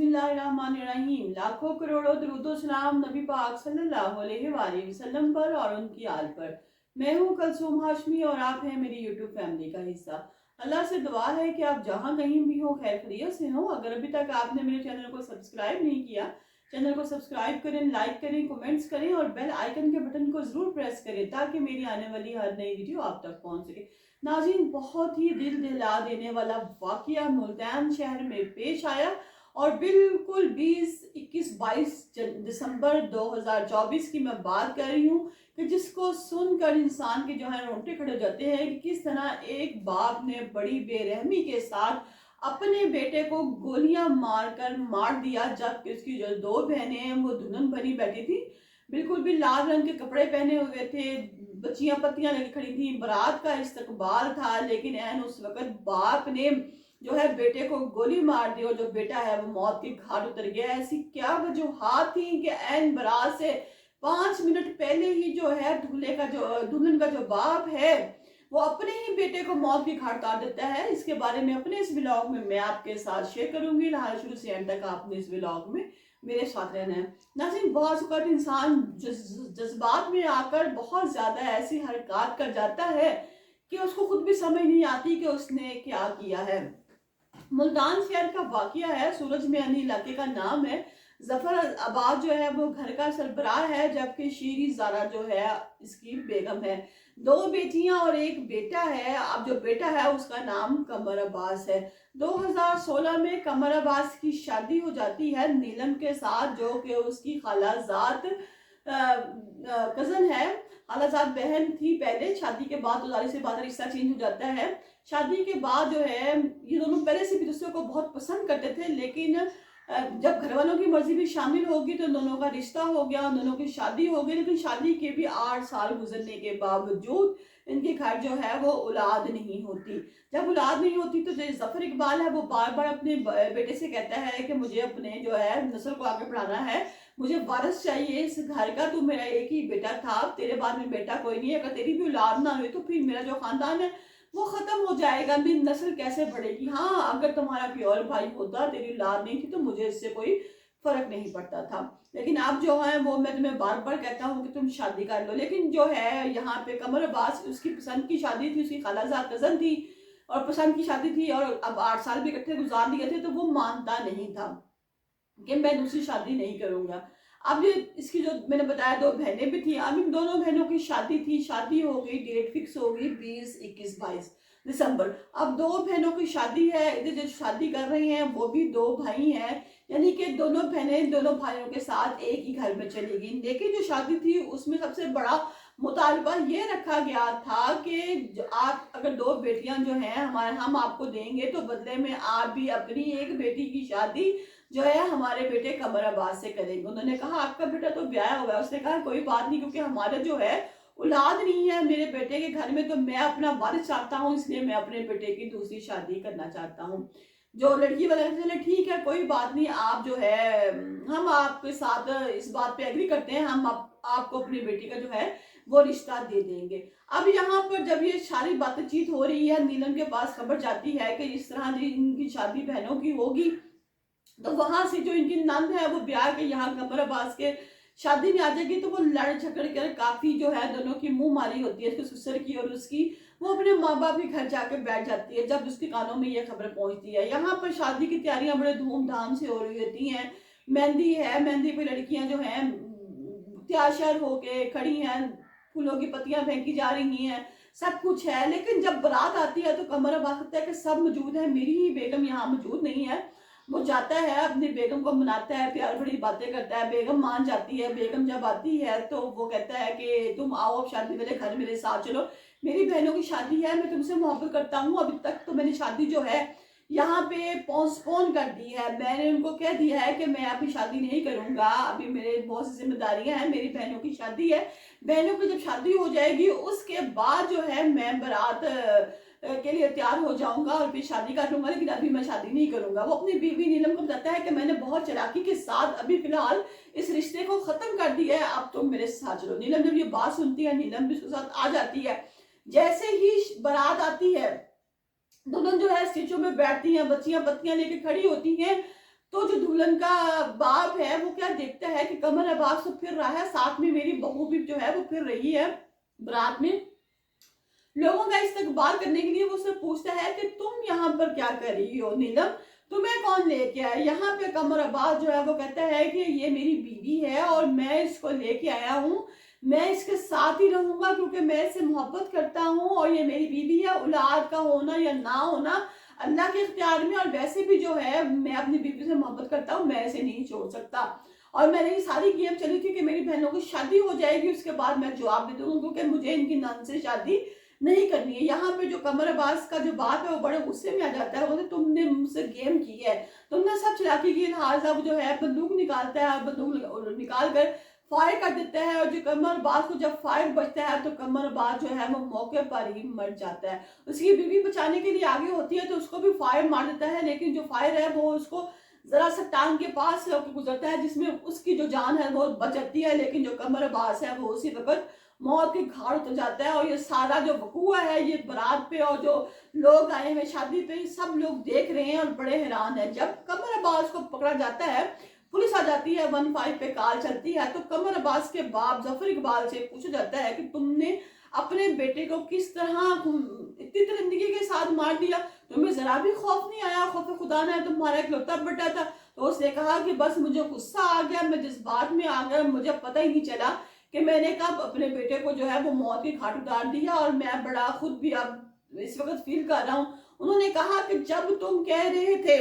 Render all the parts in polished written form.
बिस्मिल्लाहिर्रहमानिर्रहीम। लाखों करोड़ों दुरूदो सलाम नबी पाक सल्लल्लाहु अलैहि वसल्लम पर और उनकी आल पर। मैं हूँ कलसूम हाशमी और आप हैं मेरी यूट्यूब फैमिली का हिस्सा। अल्लाह से दुआ है कि आप जहाँ कहीं भी हो खैर खैरियत से हो। अगर अभी तक आपने मेरे चैनल को सब्सक्राइब नहीं किया, चैनल को सब्सक्राइब करें, लाइक करें, कमेंट्स करें और बेल आइकन के बटन को जरूर प्रेस करें ताकि मेरी आने वाली हर नई वीडियो आप तक पहुंच सके। नाज़रीन, बहुत ही दिल दहला देने वाला वाकया मुल्तान शहर में पेश आया और बिल्कुल 20, 21, 22 दिसंबर 2024 की मैं बात कर रही हूँ कि जिसको सुनकर इंसान के जो है रोंगटे खड़े हो जाते हैं कि किस तरह एक बाप ने बड़ी बेरहमी के साथ अपने बेटे को गोलियां मारकर मार दिया, जबकि उसकी जो दो बहनें हैं वो दुल्हन बनी बैठी थी, बिल्कुल भी लाल रंग के कपड़े पहने हुए थे, बच्चियां पत्तियां लेके खड़ी थी, बारात का इस्तकबाल था। लेकिन एन उस वक्त बाप ने जो है बेटे को गोली मार दी और जो बेटा है वो मौत के घाट उतर गया। ऐसी क्या वजूहात थी कि एन बारात से 5 मिनट पहले ही जो है दूल्हे का जो दुल्हन का जो बाप है वो अपने ही बेटे को मौत के घाट उतार देता है। इसके बारे में अपने इस व्लॉग में मैं आपके साथ शेयर करूंगी। लिहाजा शुरू से एंड तक आपने इस व्लॉग में मेरे साथ रहना है। नाज़रीन, बहुत वक्त इंसान जज्बात में आकर बहुत ज्यादा ऐसी हरकत कर जाता है कि उसको खुद भी समझ नहीं आती कि उसने क्या किया है। मुल्तान शहर का वाकया है, सूरज मियानी इलाके का नाम है। जफर आबाद जो है वो घर का सरबराह है, जबकि शीरी जारा जो है इसकी बेगम है। दो बेटियां और एक बेटा है। अब जो बेटा है उसका नाम कमर अब्बास है। 2016 में कमर अब्बास की शादी हो जाती है नीलम के साथ, जो कि उसकी खालाजाद कजन है। खालाजाद बहन थी पहले, शादी के बाद तो जाहिर सी बात है रिश्ता चेंज हो जाता है। शादी के बाद जो है ये दोनों पहले से भी दूसरे को बहुत पसंद करते थे, लेकिन जब घर वालों की मर्जी भी शामिल होगी तो दोनों का रिश्ता हो गया, दोनों की शादी हो गई। लेकिन शादी के भी 8 साल गुजरने के बावजूद इनके घर जो है वो औलाद नहीं होती। जब औलाद नहीं होती तो जो जफर इकबाल है वो बार बार अपने बेटे से कहता है कि मुझे अपने जो है नस्ल को आगे बढ़ाना है, मुझे वारिस चाहिए इस घर का। तू मेरा एक ही बेटा था, तेरे बाद में बेटा कोई नहीं है, अगर तेरी भी औलाद ना हुई तो फिर मेरा जो खानदान है वो खत्म हो जाएगा, मेरी नस्ल कैसे बढ़ेगी। हाँ, अगर तुम्हारा कोई और भाई होता, तेरी औलाद नहीं थी तो मुझे इससे कोई फर्क नहीं पड़ता था। लेकिन अब जो है वो मैं तुम्हें बार बार कहता हूँ कि तुम शादी कर लो। लेकिन जो है यहाँ पे कमर अब्बास, उसकी पसंद की शादी थी, उसकी खालाजाद कजन थी और पसंद की शादी थी और अब 8 साल भी इकट्ठे गुजार दिए थे, तो वो मानता नहीं था कि मैं दूसरी शादी नहीं करूंगा। अब ये इसकी जो मैंने बताया दो बहनें भी थी, अब इन दोनों बहनों की शादी थी, शादी हो गई, डेट फिक्स हो गई 20, 21, 22 दिसंबर। अब दो बहनों की शादी है, इधर जो शादी कर रहे हैं वो भी दो भाई हैं, यानी कि दोनों बहनें दोनों भाइयों के साथ एक ही घर में चली गई। लेकिन जो शादी थी उसमें सबसे बड़ा मुतालबा ये रखा गया था कि आप अगर दो बेटियां जो हैं हमारे, हम आपको देंगे तो बदले में आप भी अपनी एक बेटी की शादी जो है हमारे बेटे कमर अब्बास से करेंगे। उन्होंने कहा आपका बेटा तो ब्याह हुआ है। उसने कहा कोई बात नहीं, क्योंकि हमारा जो है औलाद नहीं है मेरे बेटे के घर में, तो मैं अपना वारिस चाहता हूँ, इसलिए मैं अपने बेटे की दूसरी शादी करना चाहता हूँ। जो लड़की वाले चले ठीक है, कोई बात नहीं, आप जो है हम आपके साथ इस बात पे एग्री करते हैं, हम आपको अपनी बेटी का जो है वो रिश्ता दे देंगे। अब यहाँ पर जब ये सारी बातचीत हो रही है, नीलम के पास खबर जाती है कि इस तरह इनकी शादी बहनों की होगी, तो वहां से जो इनकी नंद है वो ब्याह के यहाँ कमर अब्बास के शादी में आ जाएगी। तो वो लड़ झगड़ कर काफी जो है दोनों की मुंह मारी होती है, उसके ससुर की और उसकी। वो अपने माँ बाप के घर जाके बैठ जाती है जब उसके कानों में ये खबर पहुंचती है। यहाँ पर शादी की तैयारियां बड़े धूमधाम से हो रही होती हैं। मेहंदी है, मेहंदी पे लड़कियां जो है तैयार होके खड़ी हैं, फूलों की पत्तियां फेंकी जा रही हैं, सब कुछ है। लेकिन जब बारात आती है तो कमर अब्बास कहता है कि सब मौजूद है, मेरी ही बेगम यहाँ मौजूद नहीं है। वो जाता है अपनी बेगम को मनाता है, प्यार भरी बातें करता है, बेगम मान जाती है। बेगम जब आती है तो वो कहता है कि तुम आओ शादी मेरे घर, मेरे साथ चलो, मेरी बहनों की शादी है, मैं तुमसे मोहब्बत करता हूँ। अभी तक तो मैंने शादी जो है यहाँ पे पोस्टपोन कर दी है, मैंने उनको कह दिया है कि मैं अभी शादी नहीं करूंगा, अभी मेरे बहुत सी जिम्मेदारियां हैं, मेरी बहनों की शादी है, बहनों की जब शादी हो जाएगी उसके बाद जो है मैं बारात के लिए तैयार हो जाऊंगा और फिर शादी कर लूंगा, लेकिन अभी मैं शादी नहीं करूंगा। वो अपनी बीवी नीलम को बताता है कि मैंने बहुत चालाकी के साथ अभी फिलहाल इस रिश्ते को खत्म कर दिया है, अब तुम मेरे साथ चलो। नीलम जब ये बात सुनती है, नीलम भी उसके साथ आ जाती है। जैसे ही बारात आती है, दोनों जो है स्टेजों में बैठती हैं, बच्चियां पत्तियां लेके खड़ी होती हैं, तो जो दुल्हन का बाप है वो क्या देखता है कि कमर अब्बास तो फिर रहा है, साथ में मेरी बहू भी जो है वो फिर रही है बारात में। लोगों का इस्तकबाल करने के लिए वो उससे पूछता है कि तुम यहाँ पर क्या कर रही हो नीलम, तुम्हें कौन लेके आया यहाँ पे। कमर अब्बास जो है वो कहता है कि ये मेरी बीवी है और मैं इसको लेके आया हूँ, मैं इसके साथ ही रहूंगा क्योंकि मैं इससे मोहब्बत करता हूँ और ये मेरी बीवी है। औलाद का होना या ना होना अल्लाह के इख्तियार में, और वैसे भी जो है मैं अपनी बीवी से मोहब्बत करता हूँ, मैं इसे नहीं छोड़ सकता। और मैंने ये सारी गेम चली थी कि मेरी बहनों की शादी हो जाएगी, उसके बाद मैं जवाब दे दूंगा क्योंकि मुझे इनकी नंद से शादी नहीं करनी है। यहाँ पे जो कमर अब्बास का जो बाप है वो बड़े गुस्से में आ जाता है, बोलते तुमने मुझसे गेम की है, तुमने सब चलाकी की, लिहाजा जो है बंदूक निकालता है, बंदूक निकाल कर फायर कर देता है। और जो कमर अब्बास को जब फायर बचता है तो कमर अब्बास जो है वो मौके पर ही मर जाता है। उसकी बीवी बचाने के लिए आगे होती है तो उसको भी फायर मार देता है, लेकिन जो फायर है वो उसको जरा सा टांग के पास से होकर गुजरता है, जिसमें उसकी जो जान है वो बच जाती है, लेकिन जो कमर अब्बास है वो उसी वक्त मौत के घाट उतर जाता है। और ये सारा जो वकूआ है ये बारात पे और जो लोग आए हुए शादी पे सब लोग देख रहे हैं और बड़े हैरान हैं। जब कमर अब्बास को पकड़ा जाता है, पुलिस आ जाती है, 15 पे कॉल चलती है, तो कमर अब्बास के बाप जफर इकबाल से पूछा जाता है कि तुमने अपने बेटे को किस तरह इतनी दरिंदगी के साथ मार दिया, तुम्हें जरा भी खौफ नहीं आया, खौफ खुदा ने तुम्हारा इकलौता बेटा था। तो उसने कहा कि बस मुझे गुस्सा आ गया, मैं जज्बात में आ गया, मुझे पता ही नहीं चला कि मैंने कब अपने बेटे को जो है वो मौत के घाट उतार दिया, और मैं बड़ा खुद भी अब इस वक्त फील कर रहा हूँ। उन्होंने कहा कि जब तुम कह रहे थे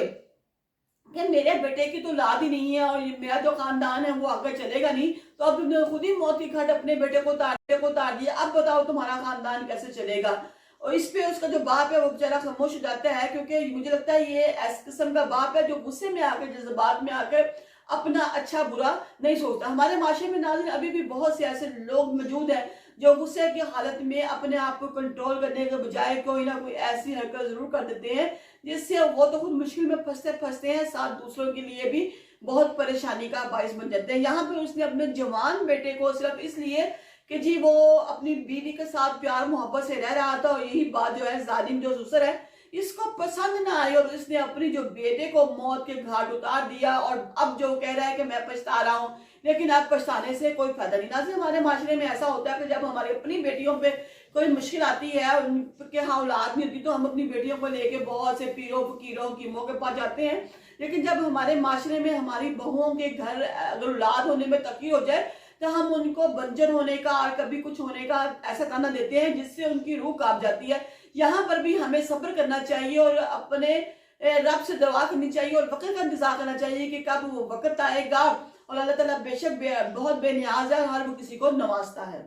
कि मेरे बेटे की तो औलाद ही नहीं है और मेरा जो खानदान है वो आगे चलेगा नहीं, तो अब तुमने खुद ही मौत की घाट अपने बेटे को उतार दिया, अब बताओ तुम्हारा खानदान कैसे चलेगा। और इस पे उसका जो बाप है वो बेचारा खामोश हो जाता है, क्योंकि मुझे लगता है ये ऐसे किस्म का बाप है जो गुस्से में आकर जज्बात में आकर अपना अच्छा बुरा नहीं सोचता। हमारे माशरे में नाज़रीन अभी भी बहुत से ऐसे लोग मौजूद हैं जो गुस्से की हालत में अपने आप को कंट्रोल करने के बजाय कोई ना कोई ऐसी हरकत जरूर कर देते हैं जिससे वो तो खुद मुश्किल में फंसते हैं, साथ दूसरों के लिए भी बहुत परेशानी का बायस बन जाते हैं। यहाँ पे उसने अपने जवान बेटे को सिर्फ इसलिए कि जी वो अपनी बीवी के साथ प्यार मोहब्बत से रह रहा था, और यही बात जो है जालिम जो ससुर है इसको पसंद ना आई और इसने अपनी जो बेटे को मौत के घाट उतार दिया। और अब जो कह रहा है कि मैं पछता रहा हूँ, लेकिन अब पछताने से कोई फायदा नहीं। ना हमारे माशरे में ऐसा होता है कि जब हमारी अपनी बेटियों पे कोई मुश्किल आती है, उनके हाँ औलाद नहीं होती, तो हम अपनी बेटियों को लेके बहुत से पीरों फकीरों कीमों के पास जाते हैं। लेकिन जब हमारे माशरे में हमारी बहुओं के घर अगर औलाद होने में तकी हो जाए तो हम उनको बंजर होने का और कभी कुछ होने का ऐसा ताना देते हैं जिससे उनकी रूह कांप जाती है। यहाँ पर भी हमें सब्र करना चाहिए और अपने रब से दुआ करनी चाहिए और वक्त का इंतजार करना चाहिए कि कब वो वक्त आएगा। और अल्लाह ताला बेशक बहुत बेनियाज है, हर वो किसी को नवाजता है।